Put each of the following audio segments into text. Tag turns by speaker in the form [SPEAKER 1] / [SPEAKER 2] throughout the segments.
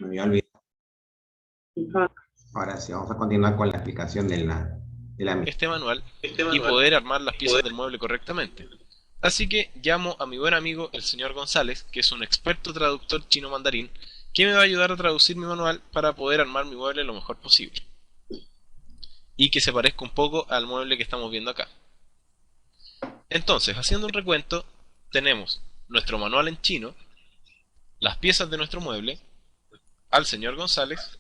[SPEAKER 1] Me había olvidado.
[SPEAKER 2] Ajá.
[SPEAKER 1] Ahora sí, vamos a continuar con la explicación de la misma.
[SPEAKER 3] este manual y poder armar las piezas del mueble correctamente. Así que llamo a mi buen amigo el señor González, que es un experto traductor chino mandarín, que me va a ayudar a traducir mi manual para poder armar mi mueble lo mejor posible. Y que se parezca un poco al mueble que estamos viendo acá. Entonces, haciendo un recuento, tenemos nuestro manual en chino, las piezas de nuestro mueble, al señor González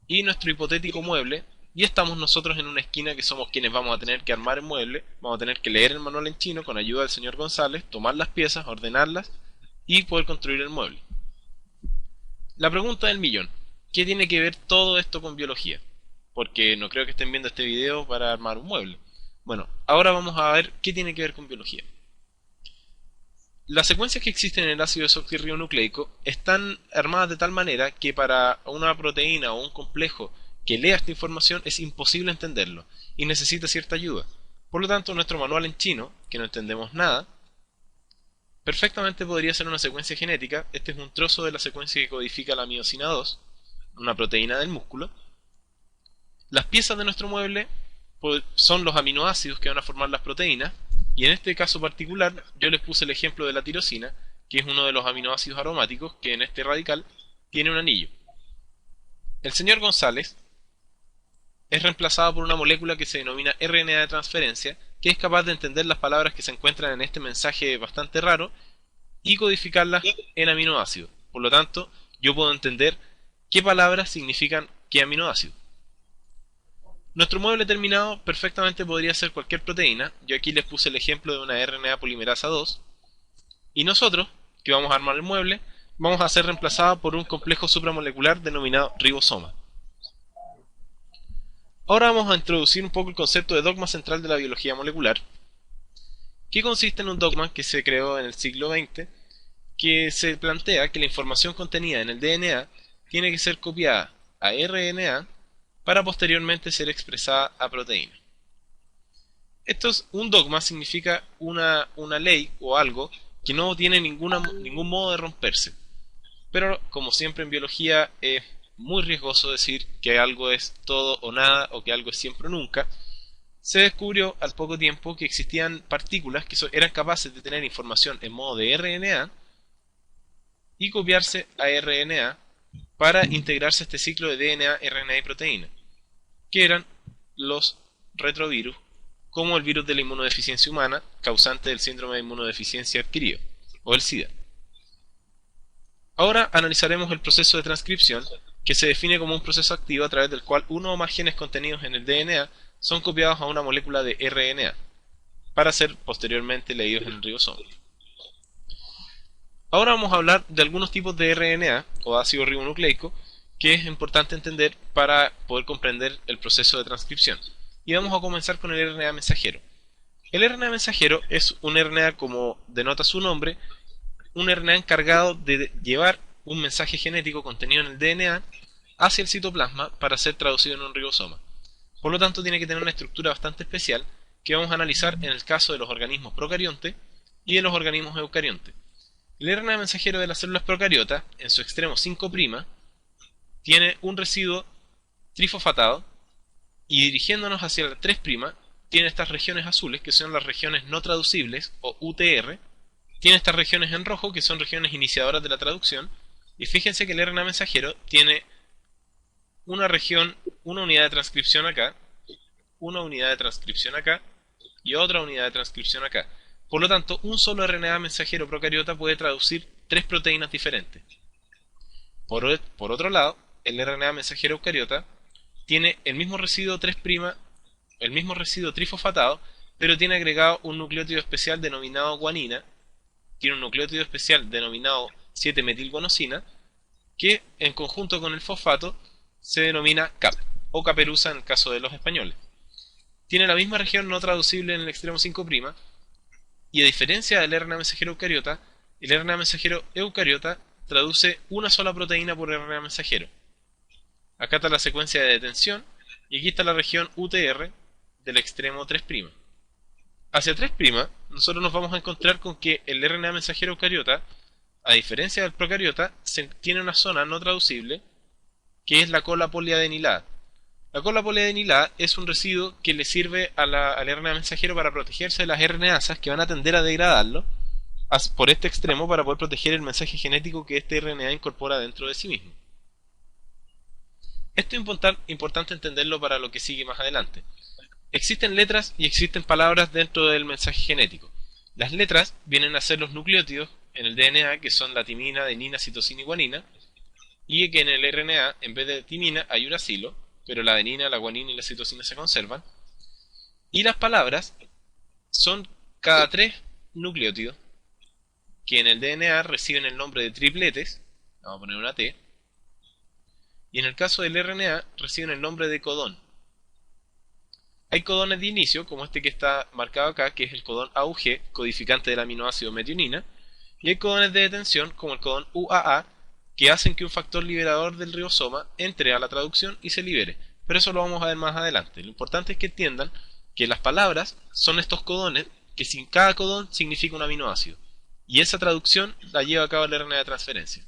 [SPEAKER 3] y nuestro hipotético mueble, y estamos nosotros en una esquina que somos quienes vamos a tener que armar el mueble, vamos a tener que leer el manual en chino con ayuda del señor González, tomar las piezas, ordenarlas y poder construir el mueble. La pregunta del millón: ¿qué tiene que ver todo esto con biología? Porque no creo que estén viendo este video para armar un mueble. Bueno, ahora vamos a ver qué tiene que ver con biología. Las secuencias que existen en el ácido desoxirribonucleico están armadas de tal manera que para una proteína o un complejo que lea esta información es imposible entenderlo y necesita cierta ayuda. Por lo tanto, nuestro manual en chino, que no entendemos nada, perfectamente podría ser una secuencia genética. Este es un trozo de la secuencia que codifica la miosina 2, una proteína del músculo. Las piezas de nuestro mueble son los aminoácidos que van a formar las proteínas, y en este caso particular yo les puse el ejemplo de la tirosina, que es uno de los aminoácidos aromáticos que en este radical tiene un anillo. El señor González es reemplazado por una molécula que se denomina RNA de transferencia, que es capaz de entender las palabras que se encuentran en este mensaje bastante raro y codificarlas en aminoácidos. Por lo tanto, yo puedo entender qué palabras significan qué aminoácido. Nuestro mueble terminado perfectamente podría ser cualquier proteína. Yo aquí les puse el ejemplo de una RNA polimerasa 2. Y nosotros, que vamos a armar el mueble, vamos a ser reemplazados por un complejo supramolecular denominado ribosoma. Ahora vamos a introducir un poco el concepto de dogma central de la biología molecular, que consiste en un dogma que se creó en el siglo XX, que se plantea que la información contenida en el DNA tiene que ser copiada a RNA para posteriormente ser expresada a proteína. Un dogma significa una ley o algo que no tiene ningún modo de romperse. Pero como siempre en biología es muy riesgoso decir que algo es todo o nada o que algo es siempre o nunca. Se descubrió al poco tiempo que existían partículas que eran capaces de tener información en modo de RNA y copiarse a RNA para integrarse a este ciclo de DNA, RNA y proteína, que eran los retrovirus, como el virus de la inmunodeficiencia humana, causante del síndrome de inmunodeficiencia adquirido, o el SIDA. Ahora analizaremos el proceso de transcripción, que se define como un proceso activo a través del cual uno o más genes contenidos en el DNA son copiados a una molécula de RNA, para ser posteriormente leídos en el ribosoma. Ahora vamos a hablar de algunos tipos de RNA, o ácido ribonucleico, que es importante entender para poder comprender el proceso de transcripción. Y vamos a comenzar con el RNA mensajero. El RNA mensajero es un RNA, como denota su nombre, un RNA encargado de llevar un mensaje genético contenido en el DNA hacia el citoplasma para ser traducido en un ribosoma. Por lo tanto, tiene que tener una estructura bastante especial que vamos a analizar en el caso de los organismos procariontes y de los organismos eucariontes. El RNA mensajero de las células procariotas, en su extremo 5', tiene un residuo trifosfatado, y dirigiéndonos hacia la 3', tiene estas regiones azules, que son las regiones no traducibles, o UTR. Tiene estas regiones en rojo, que son regiones iniciadoras de la traducción. Y fíjense que el RNA mensajero tiene una región, una unidad de transcripción acá, una unidad de transcripción acá, y otra unidad de transcripción acá. Por lo tanto, un solo RNA mensajero procariota puede traducir 3 proteínas diferentes. Por otro lado, el RNA mensajero eucariota tiene el mismo residuo 3', el mismo residuo trifosfatado, pero tiene agregado un nucleótido especial denominado guanina, tiene un nucleótido especial denominado 7-metilguanosina, que en conjunto con el fosfato se denomina CAP, o caperuza en el caso de los españoles. Tiene la misma región no traducible en el extremo 5', y a diferencia del RNA mensajero eucariota, el RNA mensajero eucariota traduce una sola proteína por RNA mensajero. Acá está la secuencia de detención, y aquí está la región UTR del extremo 3'. Hacia 3', nosotros nos vamos a encontrar con que el RNA mensajero eucariota a diferencia del procariota, tiene una zona no traducible que es la cola poliadenilada. La cola poliadenilada es un residuo que le sirve al RNA mensajero para protegerse de las RNasas que van a tender a degradarlo por este extremo para poder proteger el mensaje genético que este RNA incorpora dentro de sí mismo. Esto es importante entenderlo para lo que sigue más adelante. Existen letras y existen palabras dentro del mensaje genético. Las letras vienen a ser los nucleótidos en el DNA, que son la timina, adenina, citosina y guanina, y que en el RNA, en vez de timina, hay uracilo, pero la adenina, la guanina y la citosina se conservan. Y las palabras son cada 3 nucleótidos, que en el DNA reciben el nombre de tripletes, vamos a poner una T, y en el caso del RNA reciben el nombre de codón. Hay codones de inicio, como este que está marcado acá, que es el codón AUG, codificante del aminoácido metionina, y hay codones de detención, como el codón UAA, que hacen que un factor liberador del ribosoma entre a la traducción y se libere. Pero eso lo vamos a ver más adelante. Lo importante es que entiendan que las palabras son estos codones, que sin cada codón significa un aminoácido, y esa traducción la lleva a cabo el RNA de transferencia.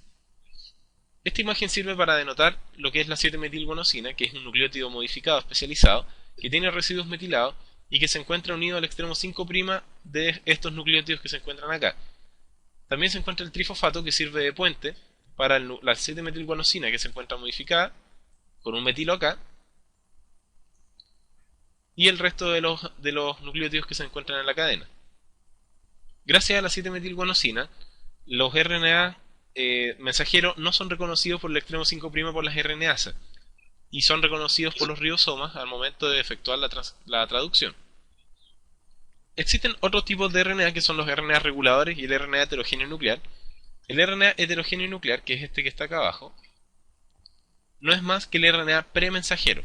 [SPEAKER 3] Esta imagen sirve para denotar lo que es la 7-metilguanosina, que es un nucleótido modificado especializado, que tiene residuos metilados y que se encuentra unido al extremo 5' de estos nucleótidos que se encuentran acá. También se encuentra el trifosfato, que sirve de puente para la 7-metilguanosina, que se encuentra modificada con un metilo acá, y el resto de los nucleótidos que se encuentran en la cadena. Gracias a la 7-metilguanosina, los RNA mensajeros no son reconocidos por el extremo 5' por las RNasas, y son reconocidos por los ribosomas al momento de efectuar la traducción. Existen otros tipos de RNA que son los RNA reguladores y el RNA heterogéneo nuclear. El RNA heterogéneo nuclear, que es este que está acá abajo, no es más que el RNA premensajero,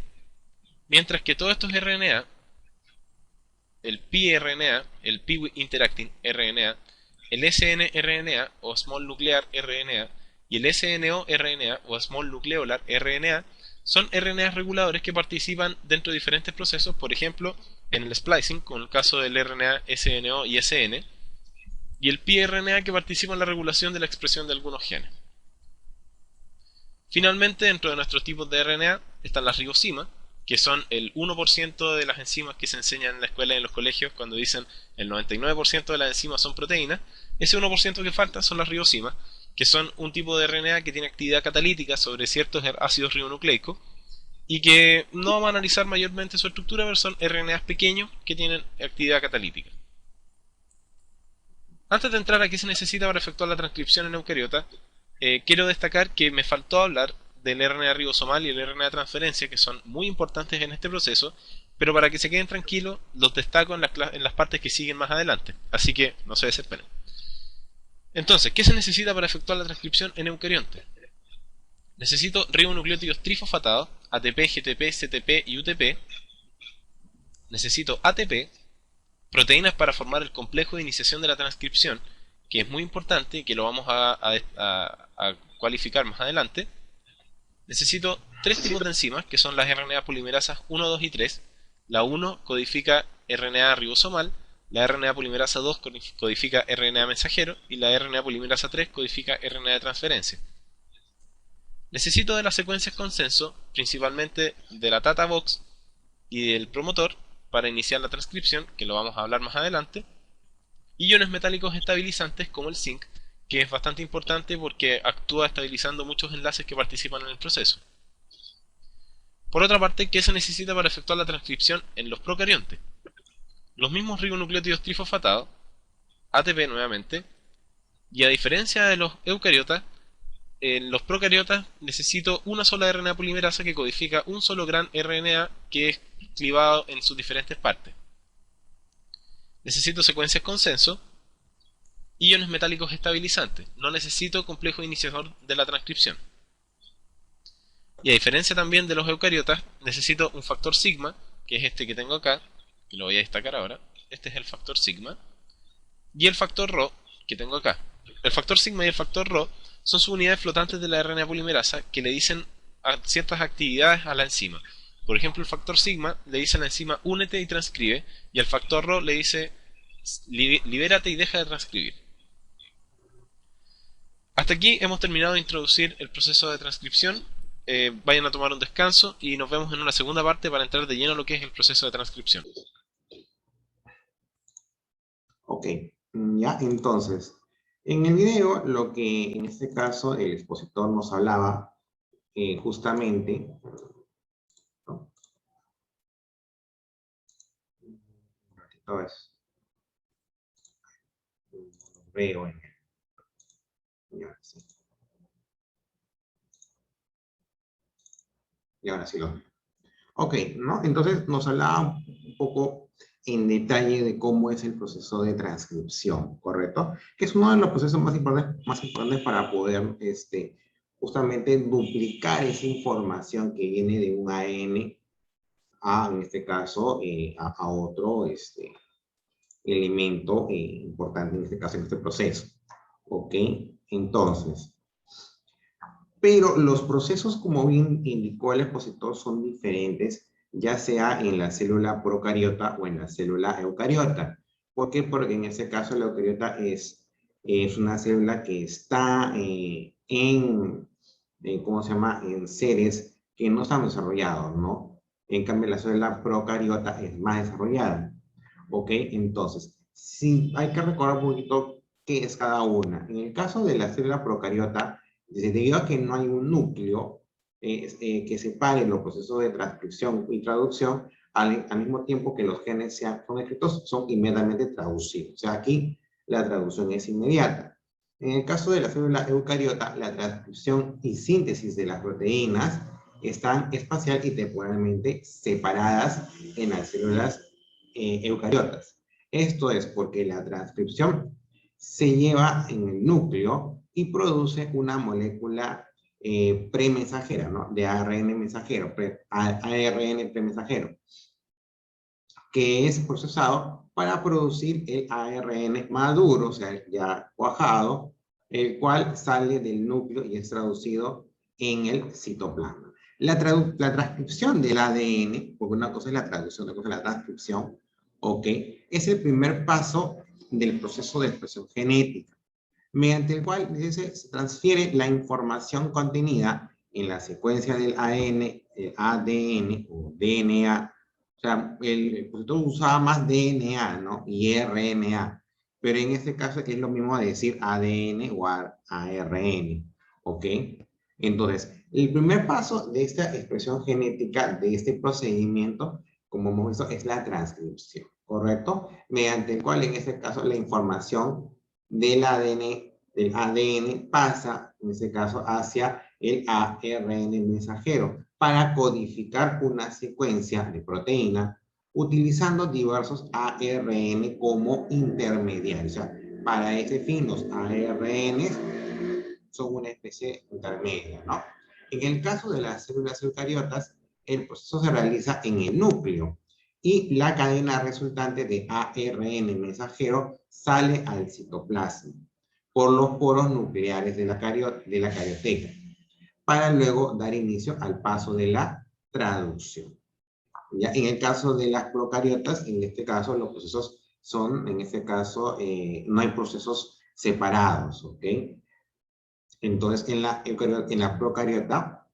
[SPEAKER 3] mientras que todos estos RNA, el piRNA, el Pi-interacting RNA, el snRNA o Small Nuclear RNA y el SNO-RNA o Small Nucleolar RNA son RNAs reguladores que participan dentro de diferentes procesos, por ejemplo, en el splicing, con el caso del RNA SNO y SN, y el piRNA que participa en la regulación de la expresión de algunos genes. Finalmente, dentro de nuestros tipos de RNA están las ribosimas, que son el 1% de las enzimas que se enseñan en la escuela y en los colegios cuando dicen el 99% de las enzimas son proteínas. Ese 1% que falta son las ribosimas, que son un tipo de RNA que tiene actividad catalítica sobre ciertos ácidos ribonucleicos y que no vamos a analizar mayormente su estructura, pero son RNAs pequeños que tienen actividad catalítica. Antes de entrar a qué se necesita para efectuar la transcripción en eucariota, quiero destacar que me faltó hablar del RNA ribosomal y el RNA de transferencia, que son muy importantes en este proceso, pero para que se queden tranquilos, los destaco en las partes que siguen más adelante, así que no se desesperen. Entonces, ¿qué se necesita para efectuar la transcripción en eucarionte? Necesito ribonucleótidos trifosfatados, ATP, GTP, CTP y UTP. Necesito ATP, proteínas para formar el complejo de iniciación de la transcripción, que es muy importante y que lo vamos a cualificar más adelante. Necesito 3 tipos de enzimas, que son las RNA polimerasas 1, 2 y 3. La 1 codifica RNA ribosomal, la RNA polimerasa 2 codifica RNA mensajero y la RNA polimerasa 3 codifica RNA de transferencia. Necesito de las secuencias consenso, principalmente de la Tata Box y del promotor, para iniciar la transcripción, que lo vamos a hablar más adelante, y iones metálicos estabilizantes como el zinc, que es bastante importante porque actúa estabilizando muchos enlaces que participan en el proceso. Por otra parte, ¿qué se necesita para efectuar la transcripción en los procariontes? Los mismos ribonucleótidos trifosfatados, ATP nuevamente, y a diferencia de los eucariotas, en los procariotas necesito una sola RNA polimerasa que codifica un solo gran RNA que es clivado en sus diferentes partes. Necesito secuencias consenso y iones metálicos estabilizantes. No necesito complejo iniciador de la transcripción. Y a diferencia también de los eucariotas, necesito un factor sigma, que es este que tengo acá, que lo voy a destacar ahora. Este es el factor sigma. Y el factor Rho, que tengo acá. El factor sigma y el factor Rho son subunidades flotantes de la RNA polimerasa que le dicen ciertas actividades a la enzima. Por ejemplo, el factor sigma le dice a la enzima únete y transcribe, y el factor Rho le dice libérate y deja de transcribir. Hasta aquí hemos terminado de introducir el proceso de transcripción. Vayan a tomar un descanso y nos vemos en una segunda parte para entrar de lleno a lo que es el proceso de transcripción.
[SPEAKER 1] Ok, ya, entonces, en el video, lo que en este caso el expositor nos hablaba justamente, ¿no? Un ratito es, lo veo en y ahora sí. Y ahora sí lo veo. Ok, ¿no? Entonces nos hablaba un poco en detalle de cómo es el proceso de transcripción, ¿correcto? Que es uno de los procesos más importantes para poder, justamente duplicar esa información que viene de un ADN a, en este caso, a otro, elemento importante, en este caso, en este proceso. ¿Ok? Entonces, pero los procesos, como bien indicó el expositor, son diferentes, ya sea en la célula procariota o en la célula eucariota. ¿Por qué? Porque en este caso la eucariota es una célula que está ¿cómo se llama? En seres que no están desarrollados, ¿no? En cambio, la célula procariota es más desarrollada. ¿Ok? Entonces, sí, hay que recordar un poquito qué es cada una. En el caso de la célula procariota, debido a que no hay un núcleo que separe los procesos de transcripción y traducción, al mismo tiempo que los genes son escritos, son inmediatamente traducidos. O sea, aquí la traducción es inmediata. En el caso de la célula eucariota, la transcripción y síntesis de las proteínas están espacial y temporalmente separadas en las células eucariotas. Esto es porque la transcripción se lleva en el núcleo y produce una molécula premensajera, ¿no? De ARN mensajero, ARN premensajero, que es procesado para producir el ARN maduro, o sea, ya cuajado, el cual sale del núcleo y es traducido en el citoplasma. La transcripción del ADN, porque una cosa es la traducción, otra cosa es la transcripción, ¿ok? Es el primer paso del proceso de expresión genética, mediante el cual se transfiere la información contenida en la secuencia del ADN o DNA. O sea, el expositor usaba más DNA, ¿no? Y RNA. Pero en este caso es lo mismo decir ADN o ARN. ¿Ok? Entonces, el primer paso de esta expresión genética, de este procedimiento, como hemos visto, es la transcripción, ¿correcto? Mediante el cual, en este caso, la información del ADN pasa, en este caso, hacia el ARN mensajero para codificar una secuencia de proteína utilizando diversos ARN como intermediarios. O sea, para ese fin, los ARN son una especie intermedia, ¿no? En el caso de las células eucariotas, el proceso se realiza en el núcleo y la cadena resultante de ARN mensajero sale al citoplasma por los poros nucleares de la carioteca, para luego dar inicio al paso de la traducción. ¿Ya? En el caso de las procariotas, en este caso los procesos son, en este caso, no hay procesos separados, ¿ok? Entonces, en la procariota,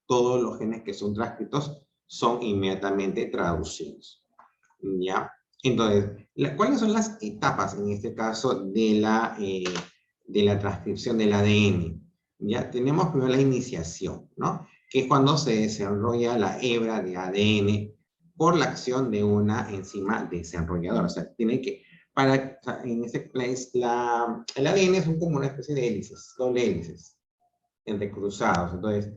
[SPEAKER 1] todos los genes que son transcritos son inmediatamente traducidos, ¿ya? Entonces, ¿cuáles son las etapas, en este caso, de la transcripción del ADN? Ya tenemos primero la iniciación, ¿no? Que es cuando se desarrolla la hebra de ADN por la acción de una enzima desenrolladora. O sea, tiene que, o sea, en el ADN es como una especie de hélices, doble hélices, entrecruzados. Entonces,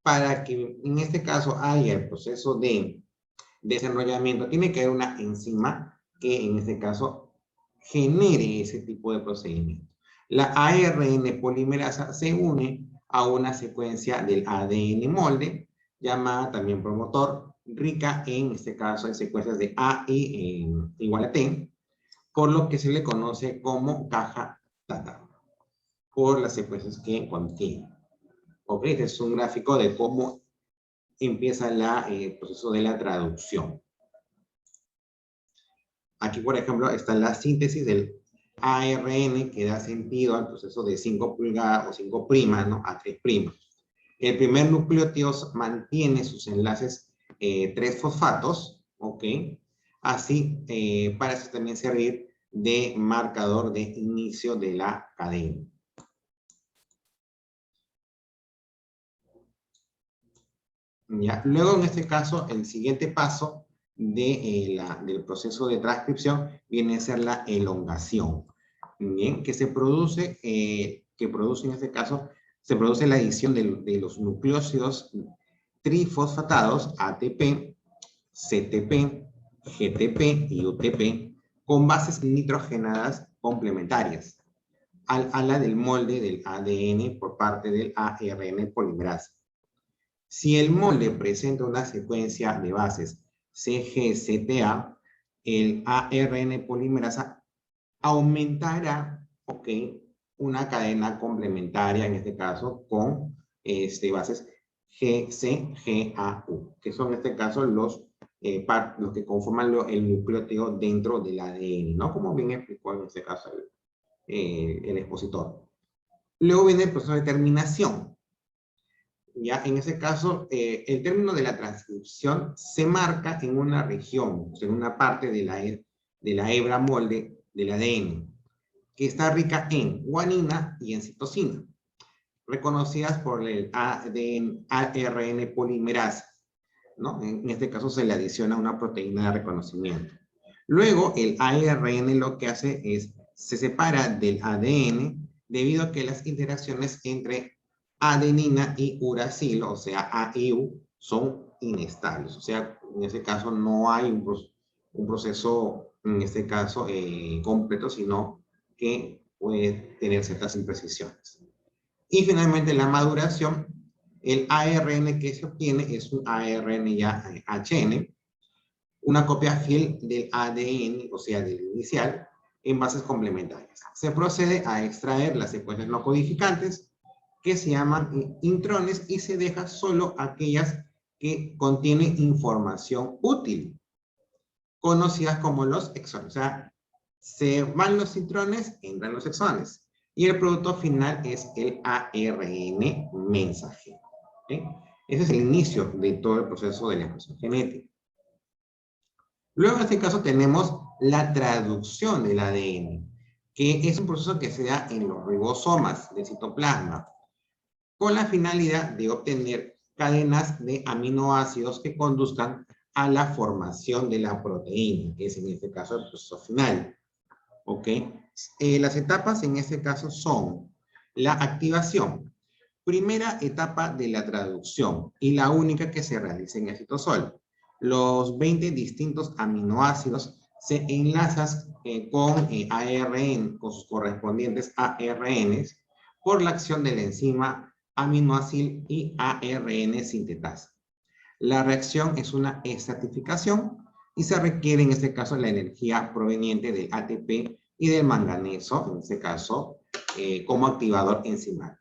[SPEAKER 1] para que en este caso haya el proceso de desenrollamiento, tiene que haber una enzima que en este caso genere ese tipo de procedimiento. La ARN polimerasa se une a una secuencia del ADN molde, llamada también promotor, rica en este caso en secuencias de A igual a T, por lo que se le conoce como caja data, por las secuencias que contiene. Ok, este es un gráfico de cómo empieza el proceso de la traducción. Aquí, por ejemplo, está la síntesis ARN que da sentido al proceso de 5' o 5', ¿no? A 3'. El primer nucleótido mantiene sus enlaces 3 fosfatos, ¿ok? Así, para eso también servir de marcador de inicio de la cadena. ¿Ya? Luego, en este caso, el siguiente paso del proceso de transcripción viene a ser la elongación. Bien, que produce en este caso, se produce la adición de los nucleósidos trifosfatados ATP, CTP, GTP y UTP con bases nitrogenadas complementarias a la del molde del ADN por parte del ARN polimerasa. Si el molde presenta una secuencia de bases CG-CTA, el ARN polimerasa aumentará, ¿ok?, una cadena complementaria, en este caso, con bases GC-GAU, que son en este caso los que conforman el nucleótido dentro del ADN, ¿no? Como bien explicó en este caso el expositor. Luego viene el proceso de terminación. Ya, en ese caso, el término de la transcripción se marca en una región, en una parte de la hebra molde del ADN, que está rica en guanina y en citosina, reconocidas por el ARN polimerasa, ¿no? En este caso se le adiciona una proteína de reconocimiento. Luego, el ARN lo que hace es, se separa del ADN debido a que las interacciones entre adenina y uracilo, o sea, AIU, son inestables. O sea, en este caso no hay un proceso, en este caso, completo, sino que puede tener ciertas imprecisiones. Y finalmente, la maduración, el ARN que se obtiene es un ARN ya HN, una copia fiel del ADN, o sea, del inicial, en bases complementarias. Se procede a extraer las secuencias no codificantes, que se llaman intrones, y se deja solo aquellas que contienen información útil, conocidas como los exones. O sea, se van los intrones, entran los exones, y el producto final es el ARN mensajero. ¿Okay? Ese es el inicio de todo el proceso de la expresión genética. Luego, en este caso, tenemos la traducción del ADN, que es un proceso que se da en los ribosomas del citoplasma, con la finalidad de obtener cadenas de aminoácidos que conduzcan a la formación de la proteína, que es en este caso el proceso final. ¿Ok? Las etapas en este caso son la activación, primera etapa de la traducción y la única que se realiza en el citosol. Los 20 distintos aminoácidos se enlazan con ARN, con sus correspondientes ARNs, por la acción de la enzima aminoácido y ARN sintetasa. La reacción es una estratificación y se requiere en este caso la energía proveniente del ATP y del manganeso, en este caso, como activador enzimático.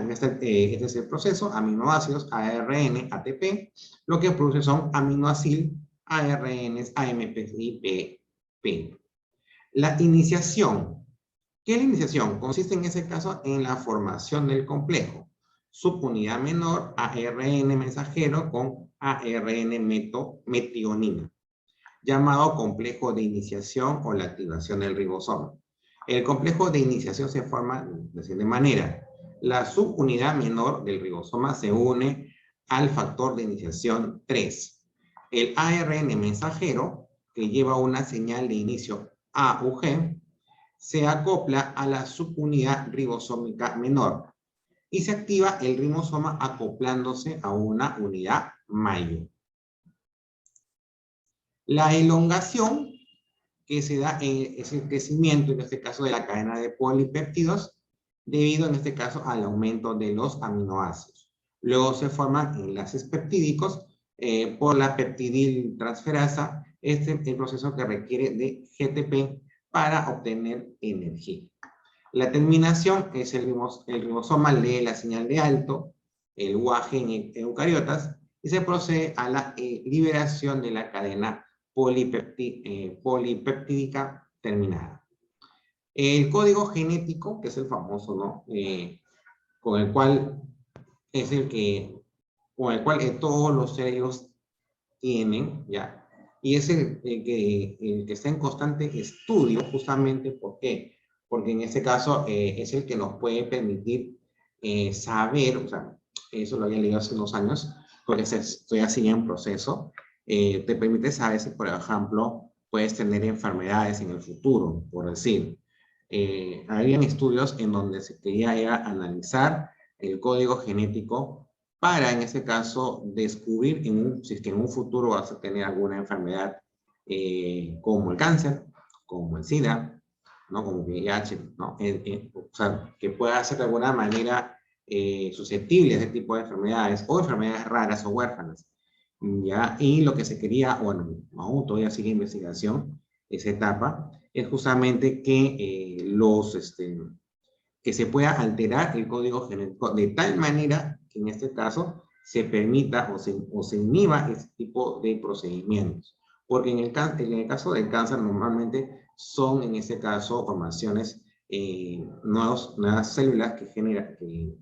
[SPEAKER 1] Este es el proceso, aminoácidos, ARN, ATP, lo que produce son aminoácidos, ARNs, AMP y PP. La iniciación. ¿Qué es la iniciación? Consiste en ese caso en la formación del complejo, subunidad menor, ARN mensajero con ARN metionina, llamado complejo de iniciación o la activación del ribosoma. El complejo de iniciación se forma de la siguiente manera. La subunidad menor del ribosoma se une al factor de iniciación 3. El ARN mensajero, que lleva una señal de inicio AUG, se acopla a la subunidad ribosómica menor y se activa el ribosoma acoplándose a una unidad mayor. La elongación, que se da es el crecimiento, en este caso, de la cadena de polipéptidos, debido, en este caso, al aumento de los aminoácidos. Luego se forman enlaces peptídicos por la peptidiltransferasa, es el proceso que requiere de GTP para obtener energía. La terminación es el ribosoma lee la señal de alto, el UAG en eucariotas, y se procede a la liberación de la cadena polipeptídica terminada. El código genético, que es el famoso, ¿no? Con el cual es el que, con el cual todos los seres tienen, ¿ya? Y es el que está en constante estudio, justamente, ¿por qué? Porque en este caso es el que nos puede permitir saber, o sea, eso lo había leído hace unos años, porque estoy así en proceso, te permite saber si, por ejemplo, puedes tener enfermedades en el futuro, por decir. Habían estudios en donde se quería era analizar el código genético para, en ese caso, descubrir si es que en un futuro vas a tener alguna enfermedad como el cáncer, como el SIDA, ¿no? Como el VIH, ¿no? O sea, que pueda ser de alguna manera susceptible a ese tipo de enfermedades o enfermedades raras o huérfanas. ¿Ya? Y lo que se quería, bueno, aún todavía sigue investigación, esa etapa, es justamente que que se pueda alterar el código genético de tal manera que en este caso se permita o se inhiba este tipo de procedimientos. Porque en el caso del cáncer normalmente son en este caso formaciones, nuevas células que generan, que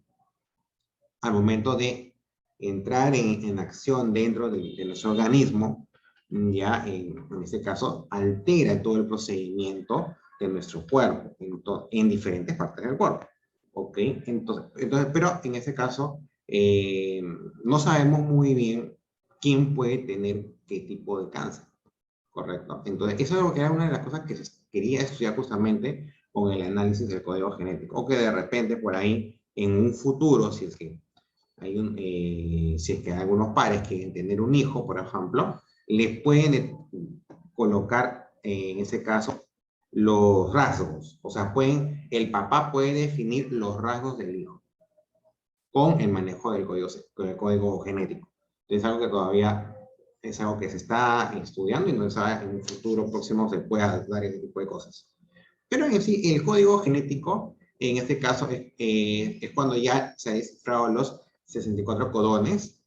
[SPEAKER 1] al momento de entrar en acción dentro de nuestro organismo, ya en este caso altera todo el procedimiento de nuestro cuerpo en diferentes partes del cuerpo. ¿Ok? Entonces, pero en este caso no sabemos muy bien quién puede tener qué tipo de cáncer. ¿Correcto? Entonces, eso era una de las cosas que se quería estudiar justamente con el análisis del código genético. O que de repente por ahí, en un futuro, si es que algunos padres quieren tener un hijo, por ejemplo, le pueden colocar, en ese caso, los rasgos. O sea, el papá puede definir los rasgos del hijo con el manejo del código genético. Es algo que todavía es algo que se está estudiando y no se sabe en un futuro próximo se pueda dar ese tipo de cosas. Pero en sí, el código genético, en este caso, es cuando ya se han descifrado los 64 codones,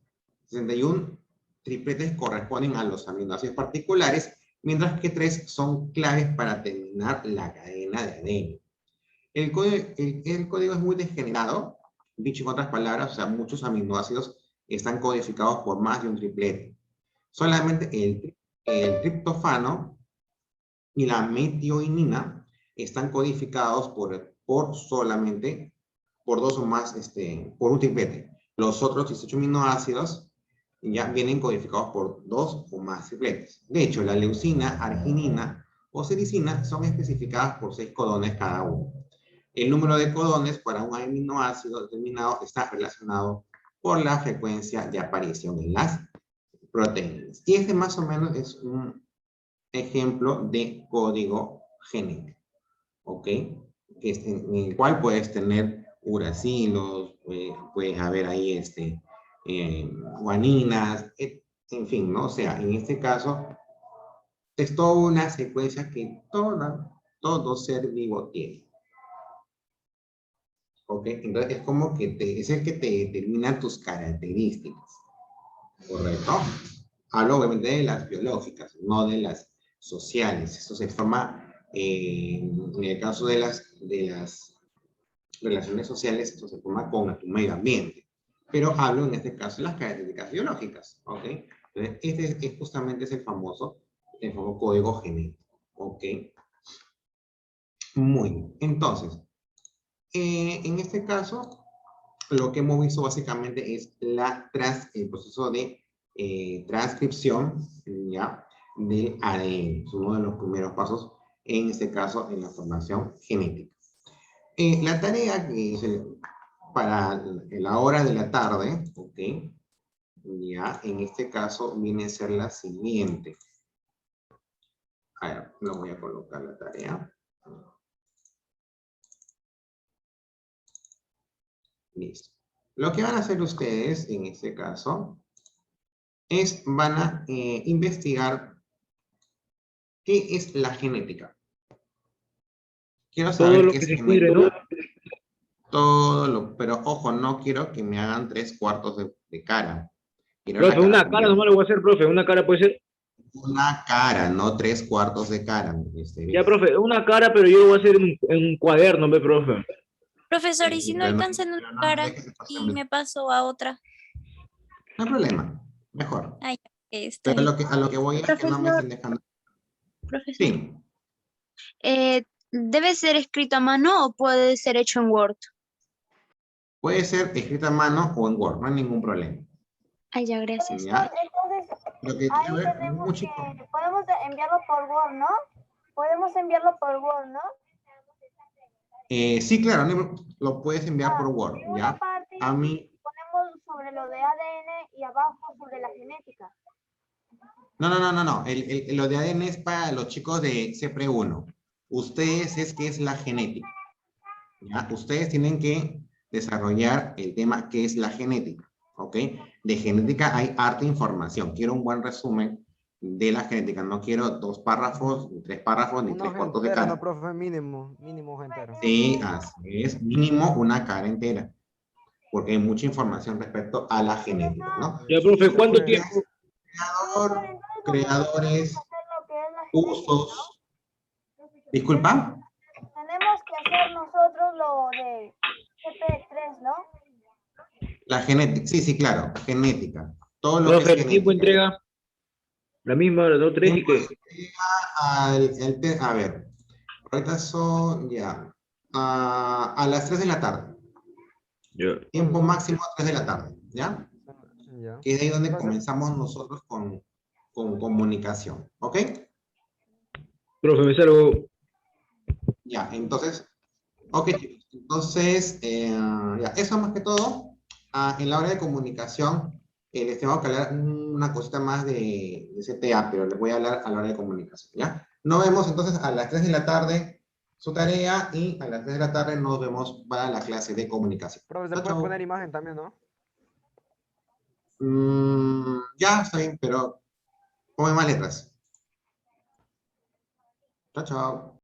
[SPEAKER 1] 61 tripletes corresponden a los aminoácidos particulares, mientras que 3 son claves para terminar la cadena de ADN. El código es muy degenerado, dicho en otras palabras, o sea, muchos aminoácidos están codificados por más de un triplete. Solamente el triptofano y la metionina están codificados solamente por dos o más, por un triplete. Los otros 18 aminoácidos ya vienen codificados por dos o más tripletes. De hecho, la leucina, arginina o sericina son especificadas por 6 codones cada uno. El número de codones para un aminoácido determinado está relacionado por la frecuencia de aparición en las proteínas. Y este más o menos es un ejemplo de código genético, ¿ok? En el cual puedes tener uracilos, puedes haber ahí guaninas, en fin, ¿no? O sea, en este caso es toda una secuencia que todo ser vivo tiene. ¿Ok? Entonces es como que es el que te determina tus características, ¿correcto? Hablo obviamente de las biológicas, no de las sociales. Esto se forma, en el caso de las relaciones sociales, esto se forma con tu medio ambiente. Pero hablo en este caso de las características biológicas, ¿ok? Entonces, este es justamente el famoso código genético, ¿ok? Muy bien. Entonces, en este caso, lo que hemos visto básicamente es el proceso de transcripción, ¿ya? Del ADN. Es uno de los primeros pasos, en este caso, en la formación genética. La tarea que es para la hora de la tarde, ¿ok? Ya, en este caso viene a ser la siguiente. A ver, lo voy a colocar la tarea. Listo. Lo que van a hacer ustedes, en este caso, van a investigar qué es la genética. Quiero
[SPEAKER 2] Todo
[SPEAKER 1] saber
[SPEAKER 2] lo
[SPEAKER 1] qué
[SPEAKER 2] que
[SPEAKER 1] es
[SPEAKER 2] se estudia, ¿no?
[SPEAKER 1] genética. Pero ojo, no quiero que me hagan 3/4 de cara. Quiero la
[SPEAKER 2] Profe,
[SPEAKER 1] cara
[SPEAKER 2] una cara
[SPEAKER 1] completa.
[SPEAKER 2] nomás lo voy a hacer, profe, una cara puede ser.
[SPEAKER 1] una cara, no 3/4 de cara.
[SPEAKER 2] Ya, profe, una cara, pero yo lo voy a hacer en un cuaderno, ve, profe.
[SPEAKER 4] Profesor, ¿y si no
[SPEAKER 1] Pero no,
[SPEAKER 4] alcanza en una
[SPEAKER 1] pero no me
[SPEAKER 4] cara
[SPEAKER 1] dejes pasar
[SPEAKER 4] y me paso a otra?
[SPEAKER 1] no hay problema, mejor.
[SPEAKER 4] Ay, está
[SPEAKER 1] Pero
[SPEAKER 4] bien.
[SPEAKER 1] a lo que voy es que no me estén dejando.
[SPEAKER 4] Profesor,
[SPEAKER 1] Sí,
[SPEAKER 4] ¿debe ser escrito a mano o puede ser hecho en Word?
[SPEAKER 1] puede ser escrita a mano o en Word, no hay ningún problema.
[SPEAKER 4] Ay, ya, gracias.
[SPEAKER 1] ¿Ya?
[SPEAKER 5] Entonces,
[SPEAKER 1] Lo que
[SPEAKER 5] ahí
[SPEAKER 1] debe haber
[SPEAKER 5] tenemos
[SPEAKER 1] mucho.
[SPEAKER 5] que, podemos enviarlo por Word, ¿no? Podemos enviarlo por Word, ¿no?
[SPEAKER 1] Sí, claro, lo puedes enviar por Word,
[SPEAKER 5] En una
[SPEAKER 1] ¿ya?
[SPEAKER 5] parte
[SPEAKER 1] A mí,
[SPEAKER 5] ponemos sobre lo de ADN y abajo sobre la genética.
[SPEAKER 1] no. Lo de ADN es para los chicos de CEPRE 1. Ustedes es que es la genética, ¿ya? Ustedes tienen que desarrollar el tema que es la genética, ¿ok? De genética hay harta información. Quiero un buen resumen de la genética. No quiero 2 párrafos, ni 3 párrafos, ni
[SPEAKER 6] Un
[SPEAKER 1] 3/4 de
[SPEAKER 6] entero,
[SPEAKER 1] cara.
[SPEAKER 6] no, profe, mínimo hoja entero.
[SPEAKER 1] Sí, así es, mínimo una cara entera, porque hay mucha información respecto a la genética, ¿no?
[SPEAKER 2] Ya, profe, ¿cuánto
[SPEAKER 1] Creador,
[SPEAKER 2] tiempo?
[SPEAKER 5] Entonces
[SPEAKER 1] creadores,
[SPEAKER 5] vamos a hacer lo que es la genética,
[SPEAKER 1] usos. Disculpa,
[SPEAKER 5] tenemos que hacer nosotros lo de GP3, ¿no?
[SPEAKER 1] la genética, sí, claro, genética, todo lo que es
[SPEAKER 2] Profe, el tiempo de
[SPEAKER 1] genética.
[SPEAKER 2] entrega, la misma, las 2, 3 y
[SPEAKER 1] Tiempo
[SPEAKER 2] qué.
[SPEAKER 1] a ver, ahorita son ya a las 3 de la tarde,
[SPEAKER 2] Ya.
[SPEAKER 1] tiempo máximo 3 de la tarde, ¿ya?
[SPEAKER 6] Ya.
[SPEAKER 1] Que es ahí donde
[SPEAKER 6] Gracias.
[SPEAKER 1] comenzamos nosotros con comunicación, ¿ok?
[SPEAKER 2] Profe, me salgo.
[SPEAKER 1] Ya, entonces, ok, chicos. Entonces, ya, eso más que todo. En la hora de comunicación, les tengo que hablar una cosita más de CTA, pero les voy a hablar a la hora de comunicación, ¿ya? Nos vemos entonces a las 3 de la tarde su tarea y a las 3 de la tarde nos vemos para la clase de comunicación.
[SPEAKER 6] Profe, se
[SPEAKER 1] Chao,
[SPEAKER 6] puede
[SPEAKER 1] chao.
[SPEAKER 6] poner imagen también, ¿no?
[SPEAKER 1] Ya, está bien, pero ponme más letras. Chao, chao.